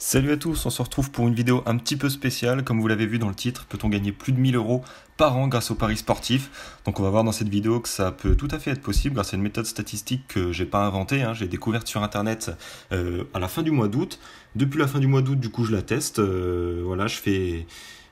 Salut à tous, on se retrouve pour une vidéo un petit peu spéciale. Comme vous l'avez vu dans le titre, peut-on gagner plus de 1000 € par an grâce aux paris sportifs? Donc on va voir dans cette vidéo que ça peut tout à fait être possible grâce à une méthode statistique que j'ai pas inventée, j'ai découverte sur internet à la fin du mois d'août. Depuis la fin du mois d'août, du coup je la teste.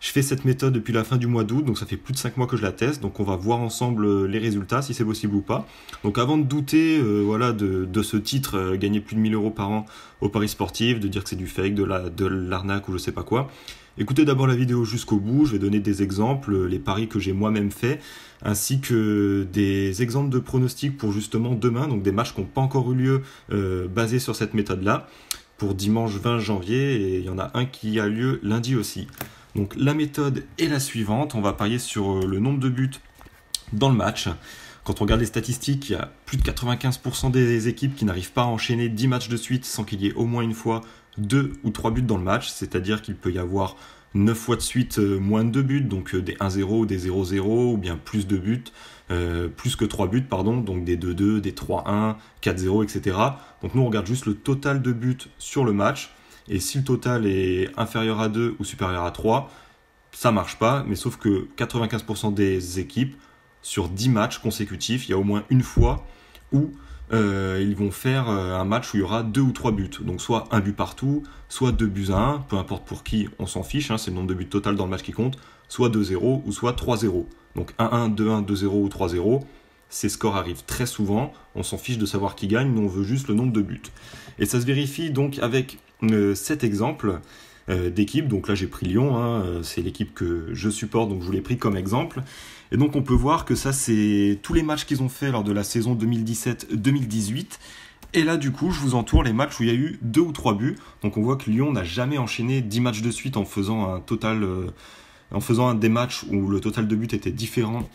Je fais cette méthode depuis la fin du mois d'août, donc ça fait plus de 5 mois que je la teste, donc on va voir ensemble les résultats, si c'est possible ou pas. Donc avant de douter de ce titre, gagner plus de 1000 € par an au paris sportif, de dire que c'est du fake, de l'arnaque ou je sais pas quoi, écoutez d'abord la vidéo jusqu'au bout, je vais donner des exemples, les paris que j'ai moi-même faits, ainsi que des exemples de pronostics pour justement demain, donc des matchs qui n'ont pas encore eu lieu basés sur cette méthode-là, pour dimanche 20 janvier, et il y en a un qui a lieu lundi aussi. Donc la méthode est la suivante, on va parier sur le nombre de buts dans le match. Quand on regarde les statistiques, il y a plus de 95% des équipes qui n'arrivent pas à enchaîner 10 matchs de suite sans qu'il y ait au moins une fois 2 ou 3 buts dans le match, c'est-à-dire qu'il peut y avoir 9 fois de suite moins de 2 buts, donc des 1-0, des 0-0, ou bien plus de buts, plus que 3 buts, pardon, donc des 2-2, des 3-1, 4-0, etc. Donc nous on regarde juste le total de buts sur le match, et si le total est inférieur à 2 ou supérieur à 3, ça marche pas, mais sauf que 95% des équipes, sur 10 matchs consécutifs, il y a au moins une fois où ils vont faire un match où il y aura 2 ou 3 buts. Donc soit un but partout, soit 2 buts à 1, peu importe pour qui, on s'en fiche, c'est le nombre de buts total dans le match qui compte, soit 2-0 ou soit 3-0. Donc 1-1, 2-1, 2-0 ou 3-0, ces scores arrivent très souvent, on s'en fiche de savoir qui gagne, nous on veut juste le nombre de buts. Et ça se vérifie donc avec cet exemple d'équipe. Donc là j'ai pris Lyon, c'est l'équipe que je supporte, donc je vous l'ai pris comme exemple. Et donc on peut voir que ça c'est tous les matchs qu'ils ont fait lors de la saison 2017-2018. Et là du coup je vous entoure les matchs où il y a eu 2 ou 3 buts. Donc on voit que Lyon n'a jamais enchaîné 10 matchs de suite en faisant des matchs où le total de buts était différent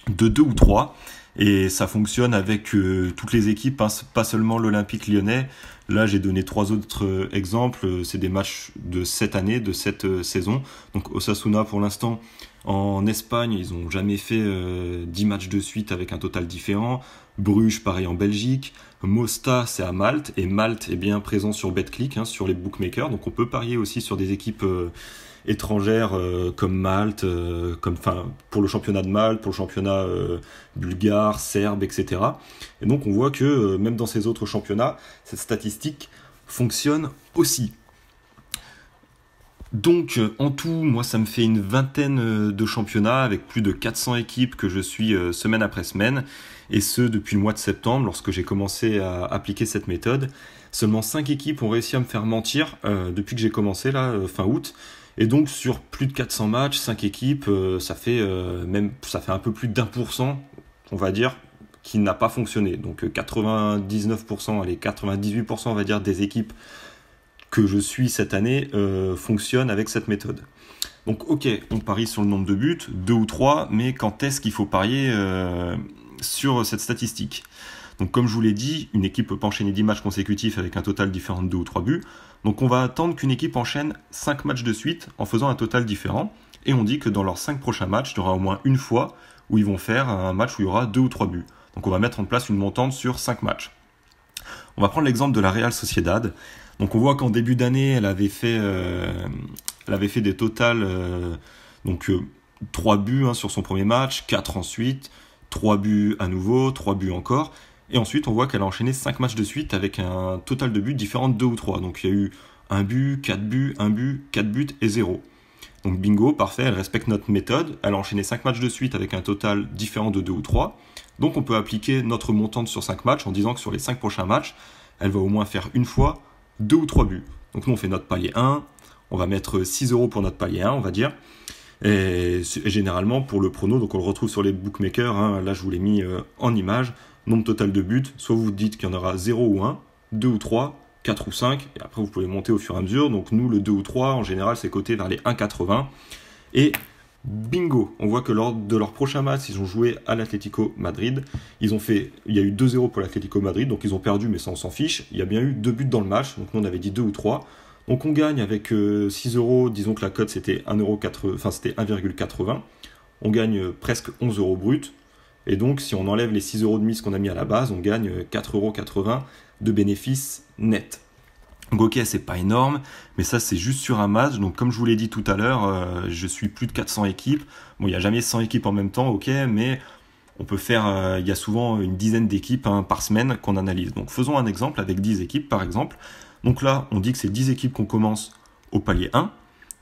de 2 ou 3. Et ça fonctionne avec toutes les équipes, pas seulement l'Olympique Lyonnais. Là, j'ai donné 3 autres exemples. C'est des matchs de cette année, de cette saison. Donc Osasuna, pour l'instant, en Espagne, ils n'ont jamais fait 10 matchs de suite avec un total différent. Bruges, pareil en Belgique. Mostar, c'est à Malte. Et Malte est bien présent sur Betclic, sur les bookmakers. Donc on peut parier aussi sur des équipes étrangères comme Malte, pour le championnat de Malte, pour le championnat bulgare, serbe, etc. Et donc on voit que même dans ces autres championnats, cette statistique fonctionne aussi. Donc en tout, moi ça me fait une vingtaine de championnats avec plus de 400 équipes que je suis semaine après semaine, et ce depuis le mois de septembre lorsque j'ai commencé à appliquer cette méthode. Seulement 5 équipes ont réussi à me faire mentir depuis que j'ai commencé là, fin août. Et donc sur plus de 400 matchs, 5 équipes, ça fait un peu plus d'1%, on va dire, qui n'a pas fonctionné. Donc 99%, allez 98% on va dire des équipes que je suis cette année fonctionnent avec cette méthode. Donc ok, on parie sur le nombre de buts, 2 ou 3, mais quand est-ce qu'il faut parier sur cette statistique? Donc comme je vous l'ai dit, une équipe peut pas enchaîner 10 matchs consécutifs avec un total différent de 2 ou 3 buts. Donc on va attendre qu'une équipe enchaîne 5 matchs de suite en faisant un total différent. Et on dit que dans leurs 5 prochains matchs, il y aura au moins une fois où ils vont faire un match où il y aura 2 ou 3 buts. Donc on va mettre en place une montante sur 5 matchs. On va prendre l'exemple de la Real Sociedad. Donc on voit qu'en début d'année, elle avait fait des totals, 3 buts sur son premier match, 4 ensuite, 3 buts à nouveau, 3 buts encore. Et ensuite, on voit qu'elle a enchaîné 5 matchs de suite avec un total de buts différent de 2 ou 3. Donc il y a eu 1 but, 4 buts, 1 but, 4 buts et 0. Donc bingo, parfait, elle respecte notre méthode. Elle a enchaîné 5 matchs de suite avec un total différent de 2 ou 3. Donc on peut appliquer notre montante sur 5 matchs en disant que sur les 5 prochains matchs, elle va au moins faire une fois 2 ou 3 buts. Donc nous on fait notre palier 1, on va mettre 6 € pour notre palier 1, on va dire. Et généralement pour le prono, donc on le retrouve sur les bookmakers, là je vous l'ai mis en image, nombre total de buts, soit vous dites qu'il y en aura 0 ou 1, 2 ou 3, 4 ou 5, et après vous pouvez monter au fur et à mesure. Donc nous le 2 ou 3 en général c'est coté vers les 1,80, et bingo, on voit que lors de leur prochain match, ils ont joué à l'Atlético Madrid, il y a eu 2-0 pour l'Atlético Madrid, donc ils ont perdu mais ça on s'en fiche, il y a bien eu 2 buts dans le match, donc nous on avait dit 2 ou 3, donc on gagne avec 6 €, disons que la cote c'était 1,80 €, on gagne presque 11 € brut, et donc si on enlève les 6 € de mise qu'on a mis à la base, on gagne 4,80 € de bénéfice net. Donc ok, c'est pas énorme, mais ça c'est juste sur un match. Donc comme je vous l'ai dit tout à l'heure, je suis plus de 400 équipes. Bon, il n'y a jamais 100 équipes en même temps, ok, mais on peut faire, il y a souvent une dizaine d'équipes par semaine qu'on analyse. Donc faisons un exemple avec 10 équipes par exemple. Donc là, on dit que c'est 10 équipes qu'on commence au palier 1.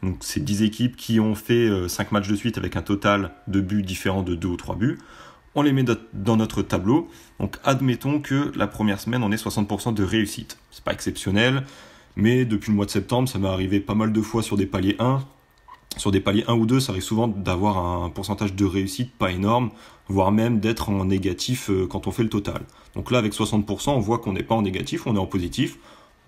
Donc c'est 10 équipes qui ont fait 5 matchs de suite avec un total de buts différents de 2 ou 3 buts. On les met dans notre tableau. Donc admettons que la première semaine, on ait 60% de réussite. C'est pas exceptionnel, mais depuis le mois de septembre, ça m'est arrivé pas mal de fois sur des paliers 1. Sur des paliers 1 ou 2, ça arrive souvent d'avoir un pourcentage de réussite pas énorme, voire même d'être en négatif quand on fait le total. Donc là, avec 60%, on voit qu'on n'est pas en négatif, on est en positif,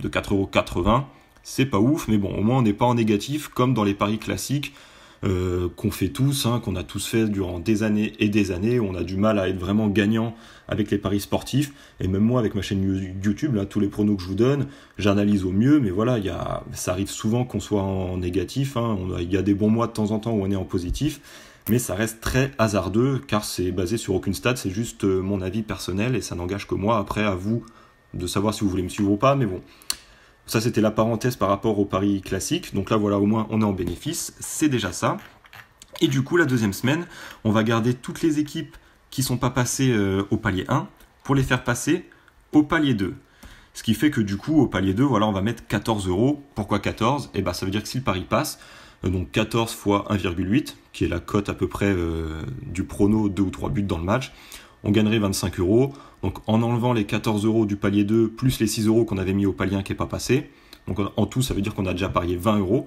de 4,80 €. C'est pas ouf, mais bon, au moins on n'est pas en négatif, comme dans les paris classiques qu'on fait tous, qu'on a tous fait durant des années et des années, où on a du mal à être vraiment gagnant avec les paris sportifs. Et même moi, avec ma chaîne YouTube, là, tous les pronos que je vous donne, j'analyse au mieux, mais voilà, ça arrive souvent qu'on soit en négatif. Il y a des bons mois de temps en temps où on est en positif, mais ça reste très hasardeux, car c'est basé sur aucune stat, c'est juste mon avis personnel, et ça n'engage que moi. Après, à vous de savoir si vous voulez me suivre ou pas, mais bon. Ça, c'était la parenthèse par rapport au pari classique. Donc là, voilà, au moins, on est en bénéfice. C'est déjà ça. Et du coup, la deuxième semaine, on va garder toutes les équipes qui ne sont pas passées au palier 1 pour les faire passer au palier 2. Ce qui fait que du coup, au palier 2, voilà, on va mettre 14 €. Pourquoi 14 ? Eh ben, ça veut dire que si le pari passe, donc 14 fois 1,8, qui est la cote à peu près du prono 2 ou 3 buts dans le match, on gagnerait 25 €. Donc en enlevant les 14 € du palier 2 plus les 6 € qu'on avait mis au palier 1 qui n'est pas passé, donc en tout ça veut dire qu'on a déjà parié 20 €.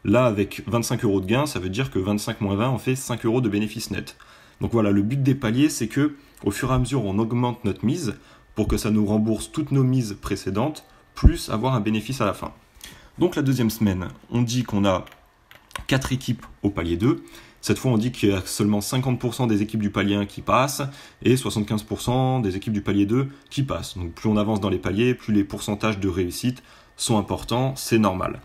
Là avec 25 € de gain, ça veut dire que 25 moins 20 on fait 5 € de bénéfice net. Donc voilà, le but des paliers c'est que au fur et à mesure on augmente notre mise pour que ça nous rembourse toutes nos mises précédentes, plus avoir un bénéfice à la fin. Donc la deuxième semaine, on dit qu'on a 4 équipes au palier 2. Cette fois, on dit qu'il y a seulement 50% des équipes du palier 1 qui passent et 75% des équipes du palier 2 qui passent. Donc plus on avance dans les paliers, plus les pourcentages de réussite sont importants, c'est normal.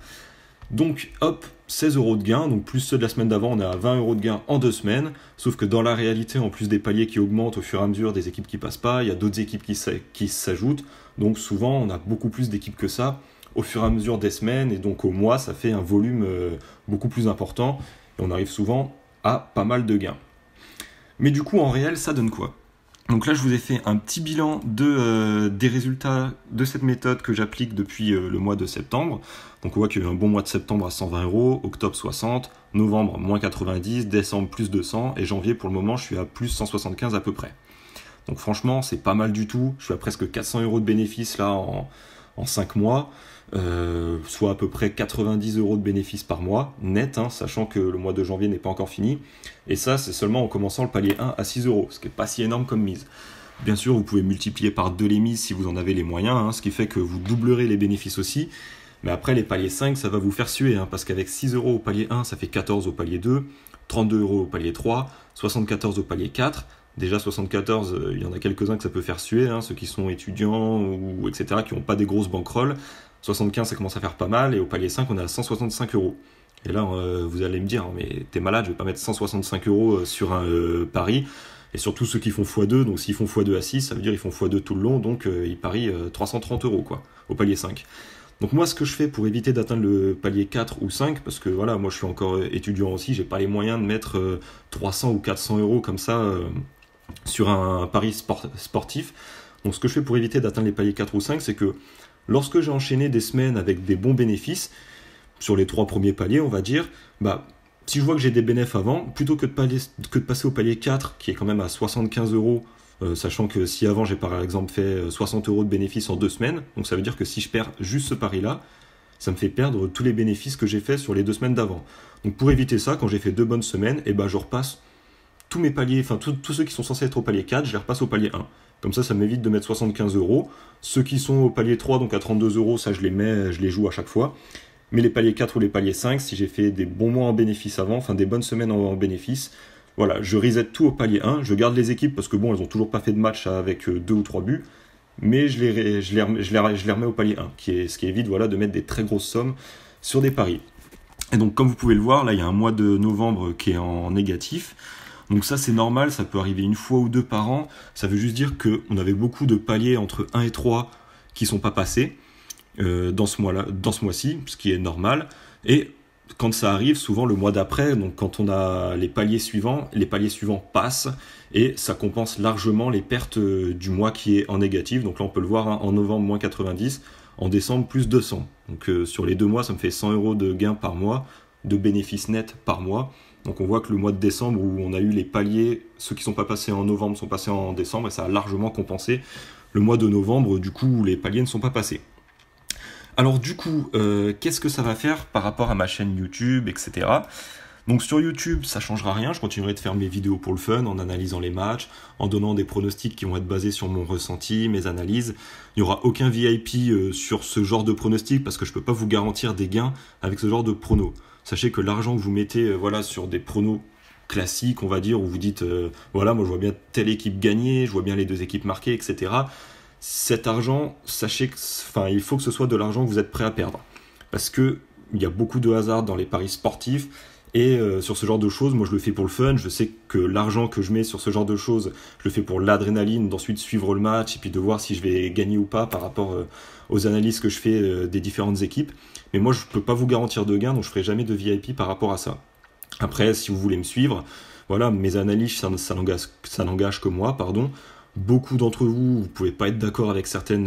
Donc hop, 16 € de gain, donc plus ceux de la semaine d'avant, on est à 20 € de gain en 2 semaines, sauf que dans la réalité, en plus des paliers qui augmentent au fur et à mesure des équipes qui passent pas, il y a d'autres équipes qui s'ajoutent, donc souvent on a beaucoup plus d'équipes que ça au fur et à mesure des semaines, et donc au mois, ça fait un volume beaucoup plus important, et on arrive souvent à pas mal de gains. Mais du coup, en réel, ça donne quoi ? Donc là, je vous ai fait un petit bilan des résultats de cette méthode que j'applique depuis le mois de septembre. Donc on voit qu'il y a eu un bon mois de septembre à 120 €, octobre 60, novembre moins 90, décembre plus 200, et janvier pour le moment, je suis à plus 175 à peu près. Donc franchement, c'est pas mal du tout. Je suis à presque 400 € de bénéfices là en 5 mois. Soit à peu près 90 € de bénéfices par mois, net, sachant que le mois de janvier n'est pas encore fini. Et ça, c'est seulement en commençant le palier 1 à 6 €, ce qui n'est pas si énorme comme mise. Bien sûr, vous pouvez multiplier par 2 les mises si vous en avez les moyens, ce qui fait que vous doublerez les bénéfices aussi. Mais après, les paliers 5, ça va vous faire suer, parce qu'avec 6 € au palier 1, ça fait 14 au palier 2, 32 € au palier 3, 74 au palier 4. Déjà 74, il y en a quelques-uns que ça peut faire suer, ceux qui sont étudiants ou etc., qui n'ont pas des grosses bankrolls. 75, ça commence à faire pas mal, et au palier 5, on est à 165 €. Et là, vous allez me dire, mais t'es malade, je vais pas mettre 165 € sur un pari. Et surtout ceux qui font x2, donc s'ils font x2 à 6, ça veut dire qu'ils font x2 tout le long, donc ils parient 330 € quoi, au palier 5. Donc moi, ce que je fais pour éviter d'atteindre le palier 4 ou 5, parce que voilà, moi je suis encore étudiant aussi, j'ai pas les moyens de mettre 300 ou 400 € comme ça sur un pari sportif. Donc ce que je fais pour éviter d'atteindre les paliers 4 ou 5, c'est que lorsque j'ai enchaîné des semaines avec des bons bénéfices, sur les 3 premiers paliers, on va dire, si je vois que j'ai des bénéfices avant, plutôt que de passer au palier 4, qui est quand même à 75 €, sachant que si avant j'ai par exemple fait 60 € de bénéfices en 2 semaines, donc ça veut dire que si je perds juste ce pari-là, ça me fait perdre tous les bénéfices que j'ai fait sur les 2 semaines d'avant. Donc pour éviter ça, quand j'ai fait 2 bonnes semaines, je repasse tous mes paliers, enfin tous ceux qui sont censés être au palier 4, je les repasse au palier 1. Comme ça m'évite de mettre 75 €. Ceux qui sont au palier 3, donc à 32 €, ça je les joue à chaque fois. Mais les paliers 4 ou les paliers 5, si j'ai fait des bons mois en bénéfice avant, enfin des bonnes semaines en bénéfice, voilà, je reset tout au palier 1, je garde les équipes parce que bon, elles n'ont toujours pas fait de match avec 2 ou 3 buts, mais je les remets au palier 1, ce qui évite voilà, de mettre des très grosses sommes sur des paris. Et donc comme vous pouvez le voir, là il y a un mois de novembre qui est en négatif. Donc ça c'est normal, ça peut arriver une fois ou deux par an. Ça veut juste dire qu'on avait beaucoup de paliers entre 1 et 3 qui ne sont pas passés. dans ce mois-ci, ce qui est normal. Et quand ça arrive, souvent le mois d'après, donc quand on a les paliers suivants passent et ça compense largement les pertes du mois qui est en négatif. Donc là, on peut le voir, hein, en novembre, moins 90, en décembre, plus 200. Donc sur les 2 mois, ça me fait 100 € de gains par mois, de bénéfices nets par mois. Donc on voit que le mois de décembre, où on a eu les paliers, ceux qui ne sont pas passés en novembre sont passés en décembre, et ça a largement compensé le mois de novembre, du coup, où les paliers ne sont pas passés. Alors du coup, qu'est-ce que ça va faire par rapport à ma chaîne YouTube, etc. Donc sur YouTube, ça changera rien, je continuerai de faire mes vidéos pour le fun, en analysant les matchs, en donnant des pronostics qui vont être basés sur mon ressenti, mes analyses. Il n'y aura aucun VIP sur ce genre de pronostics, parce que je ne peux pas vous garantir des gains avec ce genre de pronos. Sachez que l'argent que vous mettez sur des pronos classiques, on va dire, où vous dites, voilà, moi je vois bien telle équipe gagner, je vois bien les 2 équipes marquer, etc. Cet argent, sachez il faut que ce soit de l'argent que vous êtes prêt à perdre. Parce que il y a beaucoup de hasard dans les paris sportifs. Et sur ce genre de choses, moi je le fais pour le fun. Je sais que l'argent que je mets sur ce genre de choses, je le fais pour l'adrénaline, d'ensuite suivre le match et puis de voir si je vais gagner ou pas par rapport aux analyses que je fais des différentes équipes. Mais moi je ne peux pas vous garantir de gain, donc je ne ferai jamais de VIP par rapport à ça. Après, si vous voulez me suivre, voilà, mes analyses, ça n'engage que moi, pardon. Beaucoup d'entre vous, vous pouvez pas être d'accord avec certains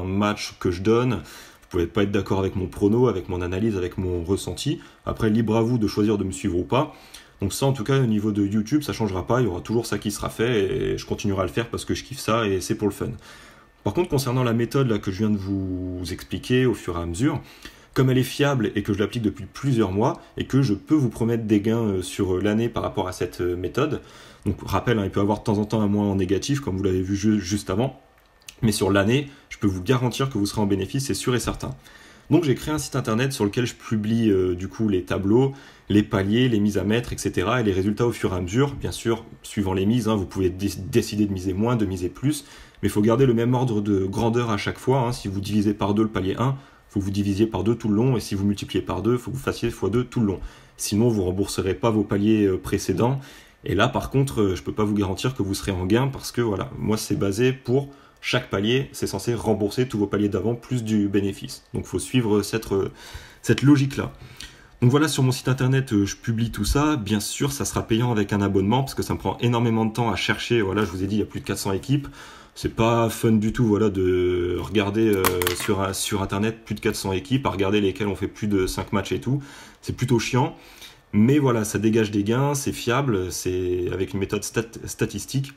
matchs que je donne. Vous pouvez pas être d'accord avec mon prono, avec mon analyse, avec mon ressenti. Après, libre à vous de choisir de me suivre ou pas. Donc ça, en tout cas, au niveau de YouTube, ça changera pas. Il y aura toujours ça qui sera fait et je continuerai à le faire parce que je kiffe ça et c'est pour le fun. Par contre, concernant la méthode là, que je viens de vous expliquer au fur et à mesure, comme elle est fiable et que je l'applique depuis plusieurs mois et que je peux vous promettre des gains sur l'année par rapport à cette méthode. Donc rappel, il peut y avoir de temps en temps un mois en négatif comme vous l'avez vu juste avant. Mais sur l'année, je peux vous garantir que vous serez en bénéfice, c'est sûr et certain. Donc j'ai créé un site internet sur lequel je publie du coup les tableaux, les paliers, les mises à mettre, etc. et les résultats au fur et à mesure. Bien sûr, suivant les mises, vous pouvez décider de miser moins, de miser plus. Mais il faut garder le même ordre de grandeur à chaque fois. Si vous divisez par 2 le palier 1, il faut que vous divisiez par 2 tout le long, et si vous multipliez par 2, il faut que vous fassiez x2 tout le long. Sinon, vous ne rembourserez pas vos paliers précédents. Et là, par contre, je ne peux pas vous garantir que vous serez en gain, parce que voilà, moi, c'est basé pour chaque palier, c'est censé rembourser tous vos paliers d'avant, plus du bénéfice. Donc, il faut suivre cette logique-là. Donc voilà, sur mon site internet, je publie tout ça. Bien sûr, ça sera payant avec un abonnement, parce que ça me prend énormément de temps à chercher. Voilà, je vous ai dit, il y a plus de 400 équipes. C'est pas fun du tout, voilà, de regarder sur internet plus de 400 équipes, à regarder lesquelles on fait plus de 5 matchs et tout. C'est plutôt chiant, mais voilà, ça dégage des gains, c'est fiable, c'est avec une méthode statistique.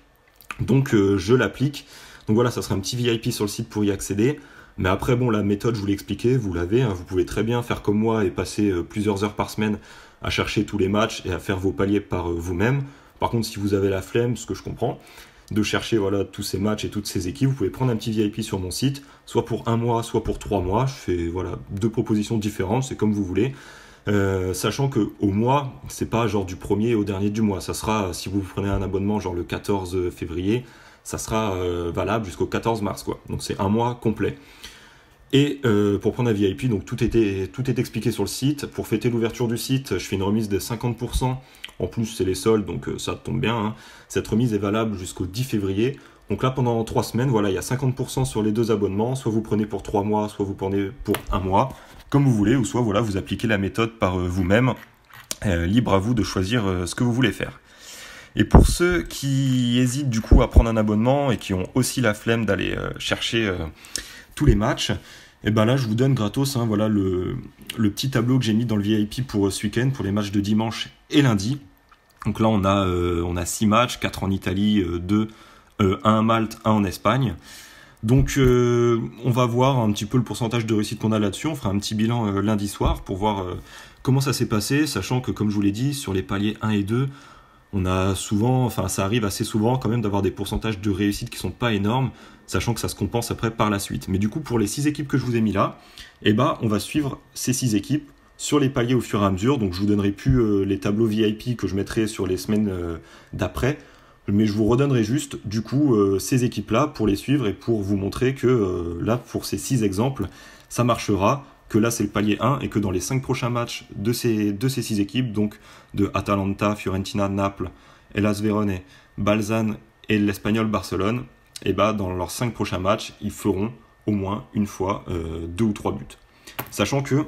Donc je l'applique. Donc voilà, ça sera un petit VIP sur le site pour y accéder. Mais après, bon, la méthode, je vous l'ai expliqué, vous l'avez. Vous pouvez très bien faire comme moi et passer plusieurs heures par semaine à chercher tous les matchs et à faire vos paliers par vous-même. Par contre, si vous avez la flemme, ce que je comprends, de chercher tous ces matchs et toutes ces équipes, vous pouvez prendre un petit VIP sur mon site, soit pour 1 mois, soit pour 3 mois. Je fais 2 propositions différentes, c'est comme vous voulez. Sachant que au mois, c'est pas genre du 1er au dernier du mois. Ça sera, si vous prenez un abonnement genre le 14 février, ça sera valable jusqu'au 14 mars, quoi. Donc c'est 1 mois complet. Et pour prendre un VIP, donc tout est expliqué sur le site. Pour fêter l'ouverture du site, je fais une remise de 50%. En plus, c'est les soldes, donc ça tombe bien. Cette remise est valable jusqu'au 10 février. Donc là, pendant 3 semaines, voilà, il y a 50% sur les 2 abonnements. Soit vous prenez pour 3 mois, soit vous prenez pour 1 mois, comme vous voulez, ou soit voilà, vous appliquez la méthode par vous-même. Libre à vous de choisir ce que vous voulez faire. Et pour ceux qui hésitent du coup à prendre un abonnement et qui ont aussi la flemme d'aller chercher tous les matchs, et ben là je vous donne gratos voilà le petit tableau que j'ai mis dans le VIP pour ce week-end, pour les matchs de dimanche et lundi. Donc là on a 6 matchs, 4 en Italie, 1 à Malte, 1 en Espagne. Donc on va voir un petit peu le pourcentage de réussite qu'on a là-dessus. On fera un petit bilan lundi soir pour voir comment ça s'est passé, sachant que comme je vous l'ai dit, sur les paliers 1 et 2, on a souvent, ça arrive assez souvent quand même d'avoir des pourcentages de réussite qui sont pas énormes, sachant que ça se compense après par la suite. Mais du coup, pour les 6 équipes que je vous ai mis là, on va suivre ces 6 équipes sur les paliers au fur et à mesure. Donc je vous donnerai plus les tableaux VIP que je mettrai sur les semaines d'après, mais je vous redonnerai juste du coup ces équipes-là pour les suivre et pour vous montrer que là, pour ces 6 exemples, ça marchera, que là c'est le palier 1 et que dans les 5 prochains matchs de ces 6 équipes, donc de Atalanta, Fiorentina, Naples, Hellas Vérone, Balzane et l'Espagnol Barcelone, et bah dans leurs 5 prochains matchs, ils feront au moins une fois 2 ou 3 buts. Sachant que,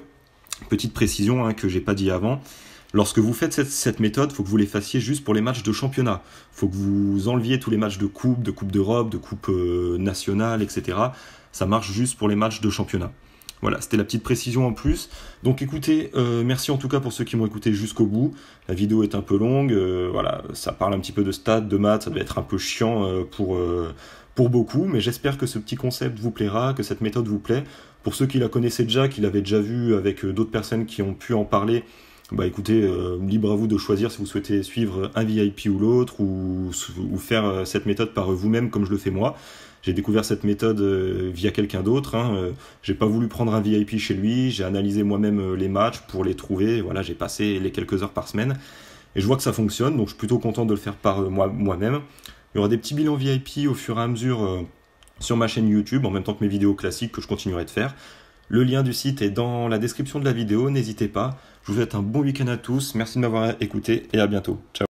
petite précision hein, que j'ai pas dit avant, lorsque vous faites cette méthode, il faut que vous les fassiez juste pour les matchs de championnat. Il faut que vous enleviez tous les matchs de coupe d'Europe, de coupe nationale, etc. Ça marche juste pour les matchs de championnat. Voilà, c'était la petite précision en plus. Donc écoutez, merci en tout cas pour ceux qui m'ont écouté jusqu'au bout. La vidéo est un peu longue, voilà, ça parle un petit peu de stats, de maths, ça doit être un peu chiant pour beaucoup, mais j'espère que ce petit concept vous plaira, que cette méthode vous plaît. Pour ceux qui la connaissaient déjà, qui l'avaient déjà vu avec d'autres personnes qui ont pu en parler, bah écoutez, libre à vous de choisir si vous souhaitez suivre un VIP ou l'autre, ou faire cette méthode par vous-même comme je le fais moi. J'ai découvert cette méthode via quelqu'un d'autre. J'ai pas voulu prendre un VIP chez lui. J'ai analysé moi-même les matchs pour les trouver. Voilà, j'ai passé les quelques heures par semaine. Et je vois que ça fonctionne, donc je suis plutôt content de le faire par moi-même. Il y aura des petits bilans VIP au fur et à mesure sur ma chaîne YouTube, en même temps que mes vidéos classiques que je continuerai de faire. Le lien du site est dans la description de la vidéo, n'hésitez pas. Je vous souhaite un bon week-end à tous. Merci de m'avoir écouté et à bientôt. Ciao.